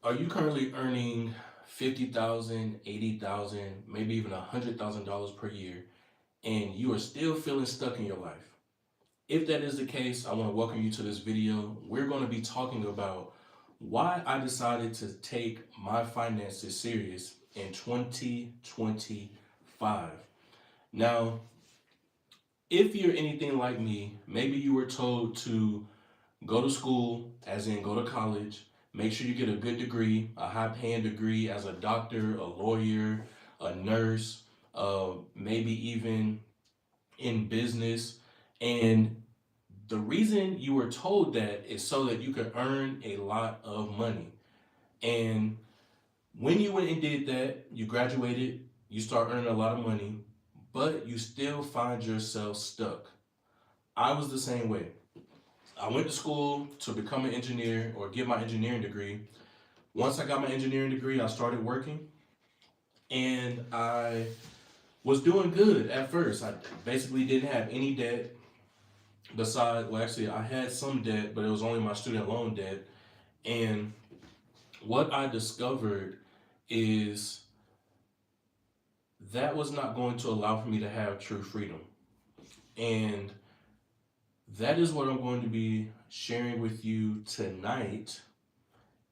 Are you currently earning 50,000, 80,000, maybe even $100,000 per year, and you are still feeling stuck in your life? If that is the case, I want to welcome you to this video. We're going to be talking about why I decided to take my finances serious in 2025. Now, if you're anything like me, maybe you were told to go to school, as in go to college, make sure you get a good degree, a high paying degree as a doctor, a lawyer, a nurse, maybe even in business. And the reason you were told that is so that you could earn a lot of money. And when you went and did that, you graduated, you start earning a lot of money, but you still find yourself stuck. I was the same way. I went to school to become an engineer or get my engineering degree. Once I got my engineering degree, I started working and I was doing good at first. I basically didn't have any debt besides, well, actually, I had some debt, but it was only my student loan debt. And what I discovered is that was not going to allow for me to have true freedom. And that is what I'm going to be sharing with you tonight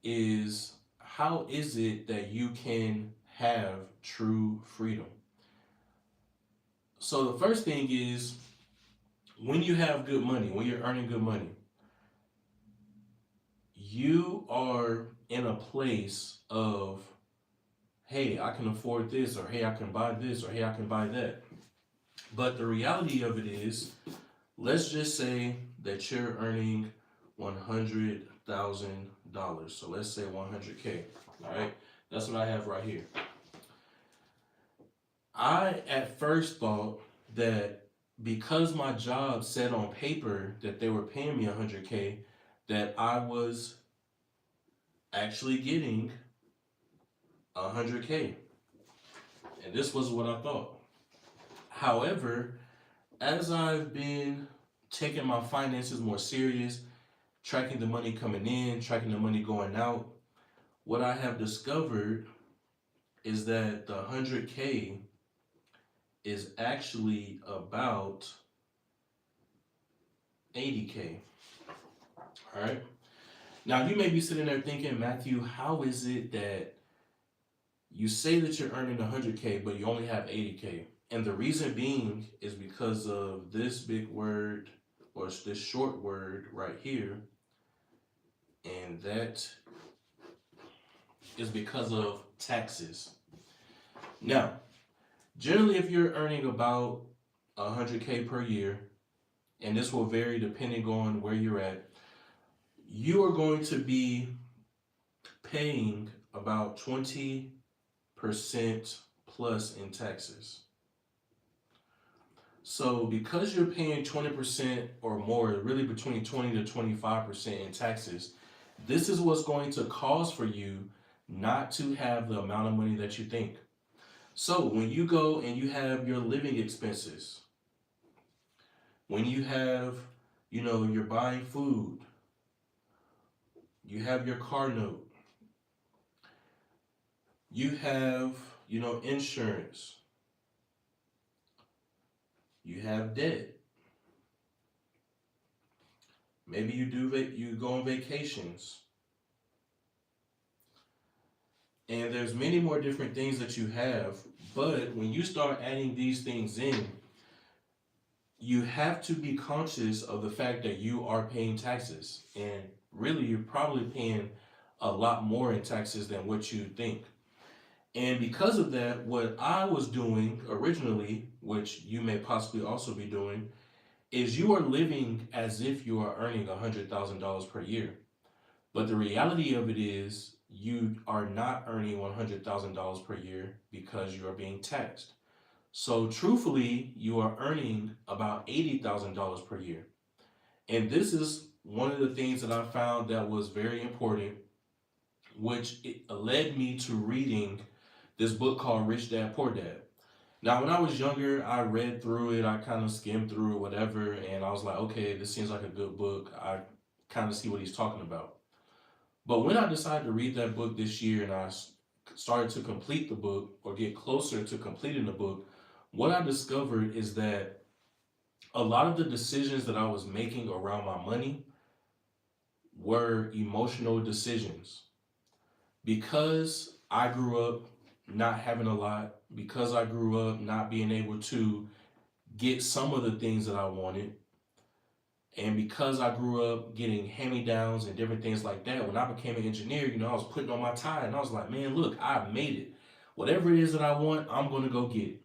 is how is it that you can have true freedom? So the first thing is when you have good money, when you're earning good money, you are in a place of, hey, I can afford this, or hey, I can buy this, or hey, I can buy that. But the reality of it is, let's just say that you're earning $100,000. So let's say 100K. All right, that's what I have right here. I at first thought that because my job said on paper that they were paying me 100K, that I was actually getting 100K. And this was what I thought. However, as I've been taking my finances more serious, tracking the money coming in, tracking the money going out, what I have discovered is that the 100K is actually about 80K. All right. Now, you may be sitting there thinking, Matthew, how is it that you say that you're earning 100K, but you only have 80K? And the reason being is because of this big word or this short word right here. And that is because of taxes. Now, generally, if you're earning about 100K per year, and this will vary depending on where you're at, you are going to be paying about 20% plus in taxes. So because you're paying 20% or more, really between 20 to 25% in taxes, this is what's going to cause for you not to have the amount of money that you think. So when you go and you have your living expenses, when you have, you're buying food, you have your car note, you have, insurance, you have debt. Maybe you go on vacations. And there's many more different things that you have, but when you start adding these things in, you have to be conscious of the fact that you are paying taxes. And really, you're probably paying a lot more in taxes than what you think. And because of that, what I was doing originally, which you may possibly also be doing, is you are living as if you are earning $100,000 per year. But the reality of it is you are not earning $100,000 per year because you are being taxed. So truthfully, you are earning about $80,000 per year. And this is one of the things that I found that was very important, which it led me to reading this book called Rich Dad Poor Dad. Now, when I was younger, I read through it, I kind of skimmed through it, whatever, and I was like, okay, this seems like a good book. I kind of see what he's talking about. But when I decided to read that book this year and started to complete the book or get closer to completing the book, what I discovered is that a lot of the decisions that I was making around my money were emotional decisions. Because I grew up not having a lot, because I grew up not being able to get some of the things that I wanted, and because I grew up getting hand-me-downs and different things like that, when I became an engineer, I was putting on my tie and I was like, man, look, I made it. Whatever it is that I want, I'm going to go get it.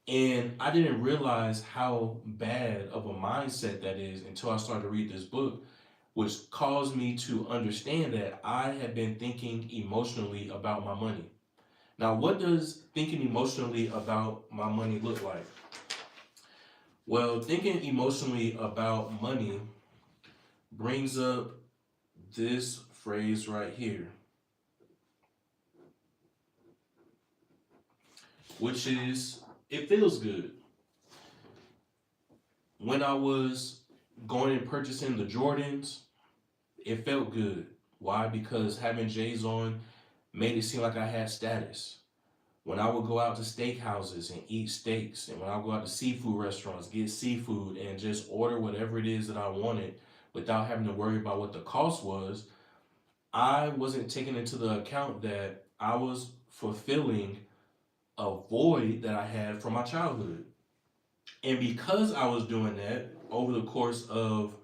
And I didn't realize how bad of a mindset that is until I started to read this book, which caused me to understand that I had been thinking emotionally about my money. Now, what does thinking emotionally about my money look like? Well, thinking emotionally about money brings up this phrase right here, which is it feels good. When I was going and purchasing the Jordans, it felt good. Why? Because having J's on made it seem like I had status. When I would go out to steakhouses and eat steaks, and when I would go out to seafood restaurants, get seafood, and just order whatever it is that I wanted without having to worry about what the cost was, I wasn't taking into the account that I was fulfilling a void that I had from my childhood. And because I was doing that over the course of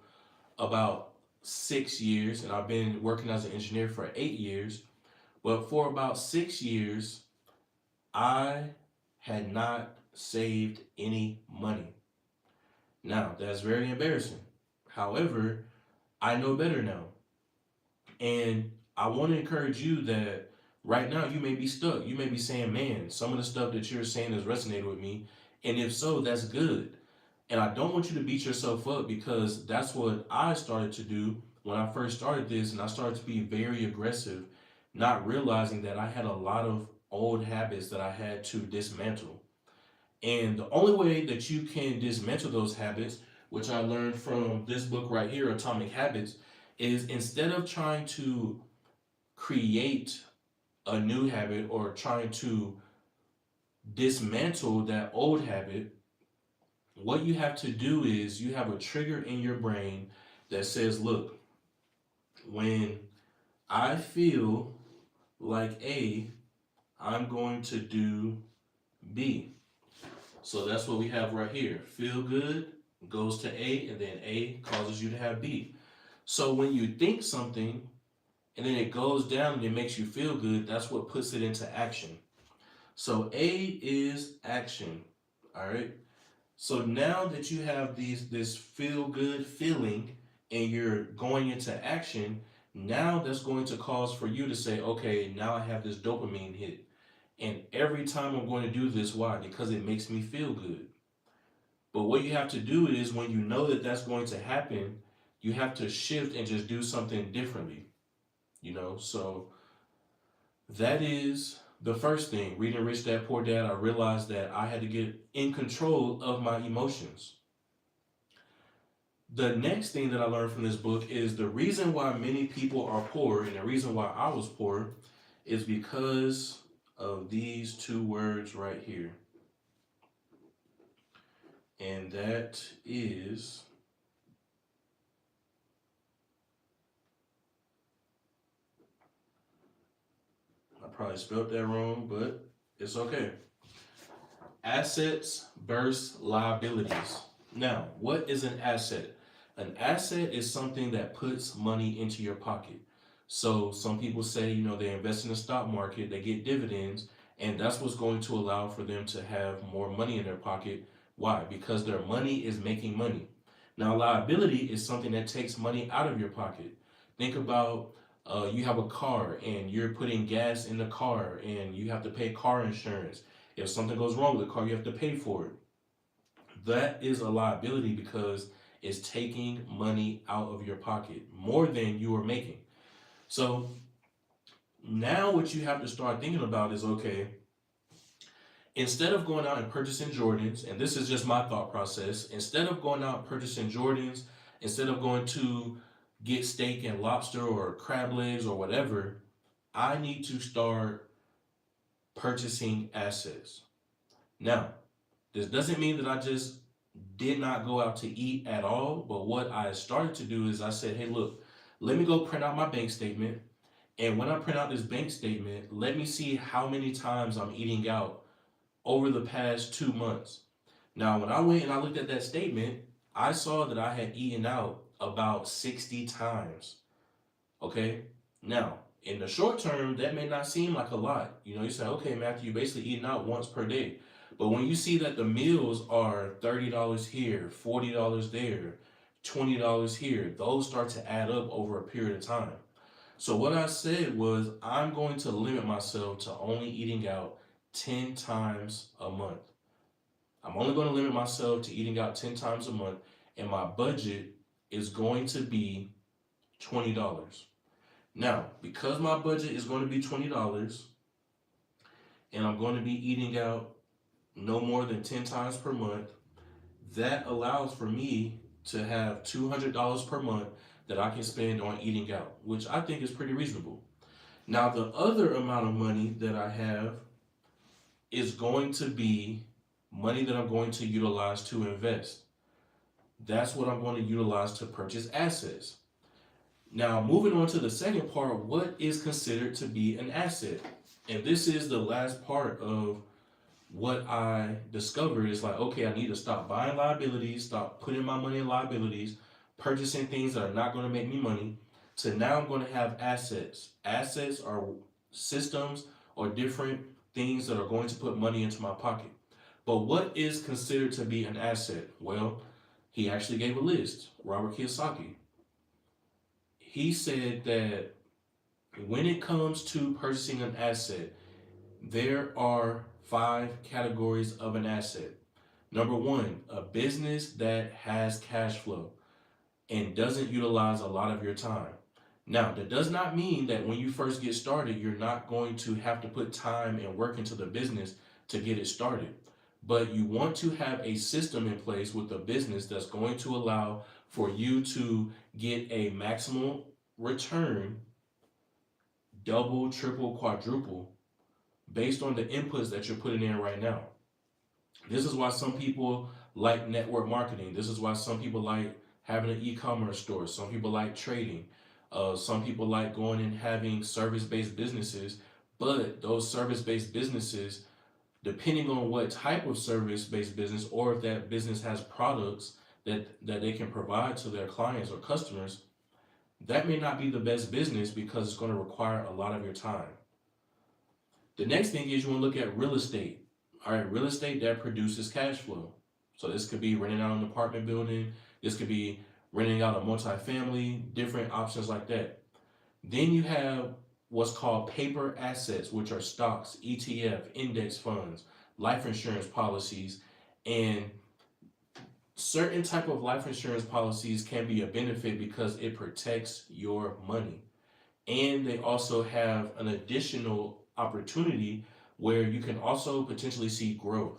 about 6 years, and I've been working as an engineer for 8 years, but for about 6 years, I had not saved any money. Now, that's very embarrassing. However, I know better now. And I want to encourage you that right now you may be stuck. You may be saying, man, some of the stuff that you're saying has resonated with me. And if so, that's good. And I don't want you to beat yourself up because that's what I started to do when I first started this. And I started to be very aggressive, not realizing that I had a lot of old habits that I had to dismantle. And the only way that you can dismantle those habits, which I learned from this book right here, Atomic Habits, is instead of trying to create a new habit or trying to dismantle that old habit, what you have to do is you have a trigger in your brain that says, look, when I feel like A, I'm going to do B. So that's what we have right here. Feel good goes to A, and then A causes you to have B. So when you think something and then it goes down and it makes you feel good, that's what puts it into action. So A is action. All right. So now that you have this feel good feeling and you're going into action, now that's going to cause for you to say, okay, now I have this dopamine hit. And every time I'm going to do this, why? Because it makes me feel good. But what you have to do is when you know that that's going to happen, you have to shift and just do something differently, So that is the first thing. Reading Rich Dad Poor Dad, I realized that I had to get in control of my emotions. The next thing that I learned from this book is the reason why many people are poor and the reason why I was poor is because of these two words right here. And that is, I probably spelled that wrong, but it's okay. Assets versus liabilities. Now, what is an asset? An asset is something that puts money into your pocket. So some people say, they invest in the stock market, they get dividends, and that's what's going to allow for them to have more money in their pocket. Why? Because their money is making money. Now, liability is something that takes money out of your pocket. Think about you have a car and you're putting gas in the car and you have to pay car insurance. If something goes wrong with the car, you have to pay for it. That is a liability because it's taking money out of your pocket more than you are making. So now what you have to start thinking about is, okay, instead of going out and purchasing Jordans, and this is just my thought process, instead of going out and purchasing Jordans, instead of going to get steak and lobster or crab legs or whatever, I need to start purchasing assets. Now, this doesn't mean that I just did not go out to eat at all, but what I started to do is I said, hey, look, let me go print out my bank statement. And when I print out this bank statement, let me see how many times I'm eating out over the past 2 months. Now, when I went and I looked at that statement, I saw that I had eaten out about 60 times. Okay. Now, in the short term, that may not seem like a lot. You say, okay, Matthew, you're basically eating out once per day. But when you see that the meals are $30 here, $40 there, $20 here, those start to add up over a period of time. So what I said was, I'm going to limit myself to only eating out 10 times a month. I'm only going to limit myself to eating out 10 times a month, and my budget is going to be $20. Now, because my budget is going to be $20 and I'm going to be eating out no more than 10 times per month, that allows for me to have $200 per month that I can spend on eating out, which I think is pretty reasonable. Now, the other amount of money that I have is going to be money that I'm going to utilize to invest. That's what I'm going to utilize to purchase assets. Now, moving on to the second part, what is considered to be an asset? And this is the last part of what I discovered. Is like, okay, I need to stop buying liabilities, stop putting my money in liabilities, purchasing things that are not going to make me money. So now I'm going to have assets. Assets are systems or different things that are going to put money into my pocket. But what is considered to be an asset? Well, he actually gave a list. Robert Kiyosaki. He said that when it comes to purchasing an asset, there are 5 categories of an asset. Number one, a business that has cash flow and doesn't utilize a lot of your time. Now, that does not mean that when you first get started, you're not going to have to put time and work into the business to get it started. But you want to have a system in place with a business that's going to allow for you to get a maximum return, double, triple, quadruple, based on the inputs that you're putting in right now. This is why some people like network marketing. This is why some people like having an e-commerce store. Some people like trading. Some people like going and having service-based businesses. But those service-based businesses, depending on what type of service-based business, or if that business has products that they can provide to their clients or customers, that may not be the best business because it's going to require a lot of your time. The next thing is you want to look at real estate. All right, real estate that produces cash flow. So this could be renting out an apartment building. This could be renting out a multifamily, different options like that. Then you have what's called paper assets, which are stocks, ETF, index funds, life insurance policies, and certain type of life insurance policies can be a benefit because it protects your money. And they also have an additional opportunity where you can also potentially see growth.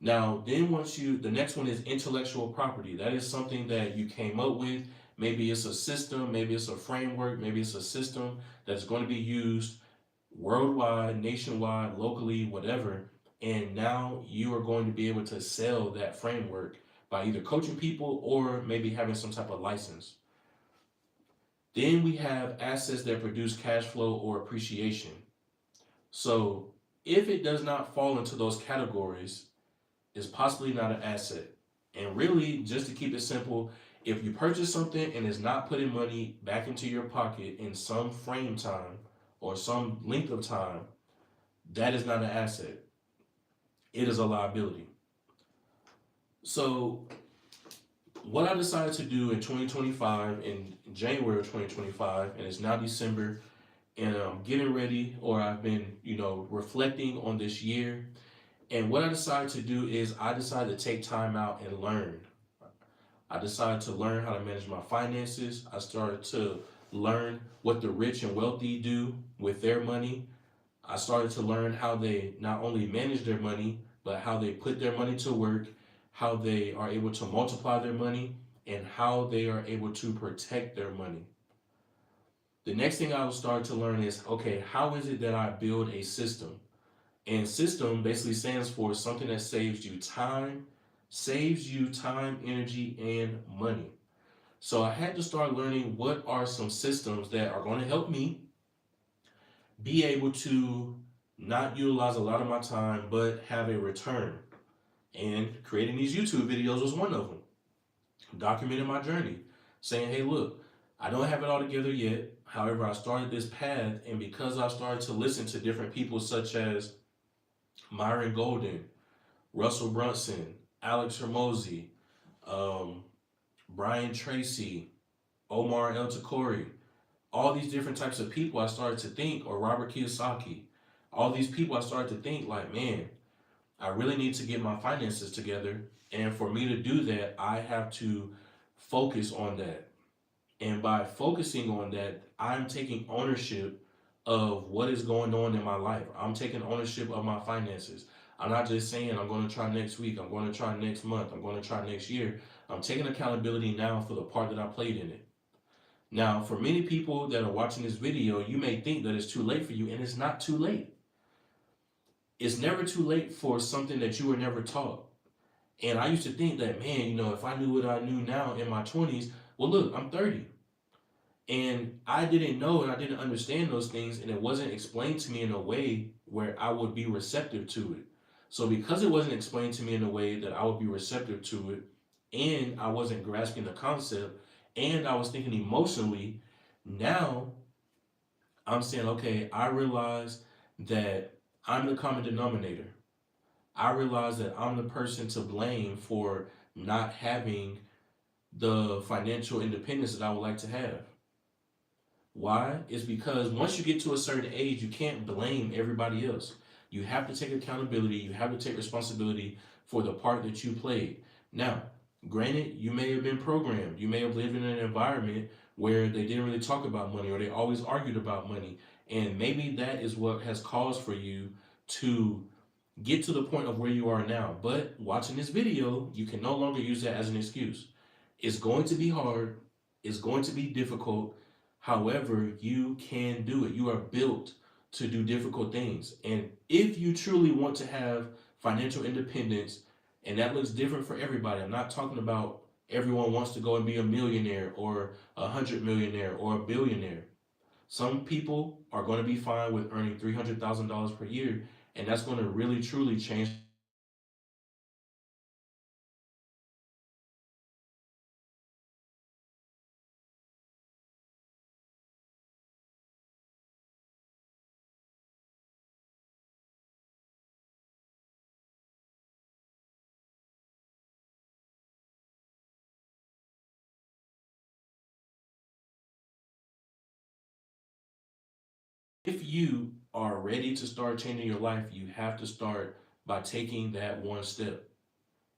Now, then the next one is intellectual property. That is something that you came up with. Maybe it's a system, maybe it's a framework, maybe it's a system that's going to be used worldwide, nationwide, locally, whatever. And now you are going to be able to sell that framework by either coaching people or maybe having some type of license. Then we have assets that produce cash flow or appreciation. So if it does not fall into those categories, it's possibly not an asset. And really, just to keep it simple, if you purchase something and it's not putting money back into your pocket in some frame time or some length of time, that is not an asset. It is a liability. So what I decided to do in 2025, in January of 2025, and it's now December, and I'm getting ready, or I've been, reflecting on this year. And what I decided to do is I decided to take time out and learn. I decided to learn how to manage my finances. I started to learn what the rich and wealthy do with their money. I started to learn how they not only manage their money, but how they put their money to work, how they are able to multiply their money, and how they are able to protect their money. The next thing I will start to learn is, okay, how is it that I build a system? And system basically stands for something that saves you time, energy, and money. So I had to start learning what are some systems that are going to help me be able to not utilize a lot of my time, but have a return. And creating these YouTube videos was one of them. Documenting my journey, saying, hey, look, I don't have it all together yet. However, I started this path, and because I started to listen to different people such as Myron Golden, Russell Brunson, Alex Hormozy, um, Brian Tracy, Omar El Takori, all these different types of people, I started to think, or Robert Kiyosaki, all these people, I started to think like, man, I really need to get my finances together. And for me to do that, I have to focus on that. And by focusing on that, I'm taking ownership of what is going on in my life. I'm taking ownership of my finances. I'm not just saying I'm going to try next week, I'm going to try next month, I'm going to try next year. I'm taking accountability now for the part that I played in it. Now, for many people that are watching this video, you may think that it's too late for you, and it's not too late. It's never too late for something that you were never taught. And I used to think that, man, if I knew what I knew now in my 20s, well, look, I'm 30. And I didn't know and I didn't understand those things, and it wasn't explained to me in a way where I would be receptive to it. So, because it wasn't explained to me in a way that I would be receptive to it, and I wasn't grasping the concept, and I was thinking emotionally, now I'm saying, okay, I realize that I'm the common denominator. I realize that I'm the person to blame for not having the financial independence that I would like to have. Why? It's because once you get to a certain age, you can't blame everybody else. You have to take accountability, you have to take responsibility for the part that you played. Now, granted, you may have been programmed, you may have lived in an environment where they didn't really talk about money or they always argued about money. And maybe that is what has caused for you to get to the point of where you are now. But watching this video, you can no longer use that as an excuse. It's going to be hard, it's going to be difficult. However, you can do it. You are built to do difficult things. And if you truly want to have financial independence, and that looks different for everybody, I'm not talking about everyone wants to go and be a millionaire or 100 millionaire or a billionaire. Some people are going to be fine with earning $300,000 per year, and that's going to really truly change. If you are ready to start changing your life, you have to start by taking that one step.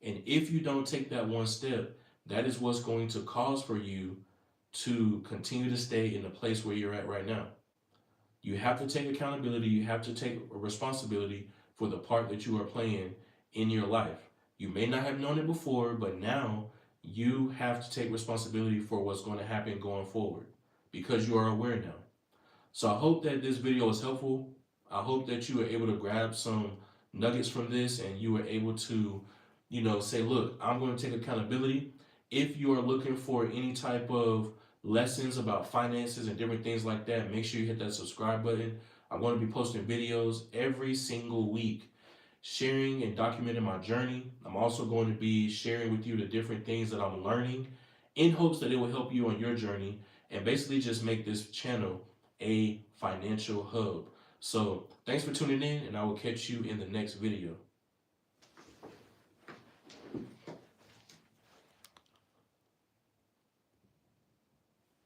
And if you don't take that one step, that is what's going to cause for you to continue to stay in the place where you're at right now. You have to take accountability, you have to take responsibility for the part that you are playing in your life. You may not have known it before, but now you have to take responsibility for what's going to happen going forward because you are aware now. So I hope that this video was helpful. I hope that you were able to grab some nuggets from this and you were able to, say, look, I'm going to take accountability. If you are looking for any type of lessons about finances and different things like that, make sure you hit that subscribe button. I'm going to be posting videos every single week, sharing and documenting my journey. I'm also going to be sharing with you the different things that I'm learning in hopes that it will help you on your journey and basically just make this channel a financial hub. So thanks for tuning in, and I will catch you in the next video.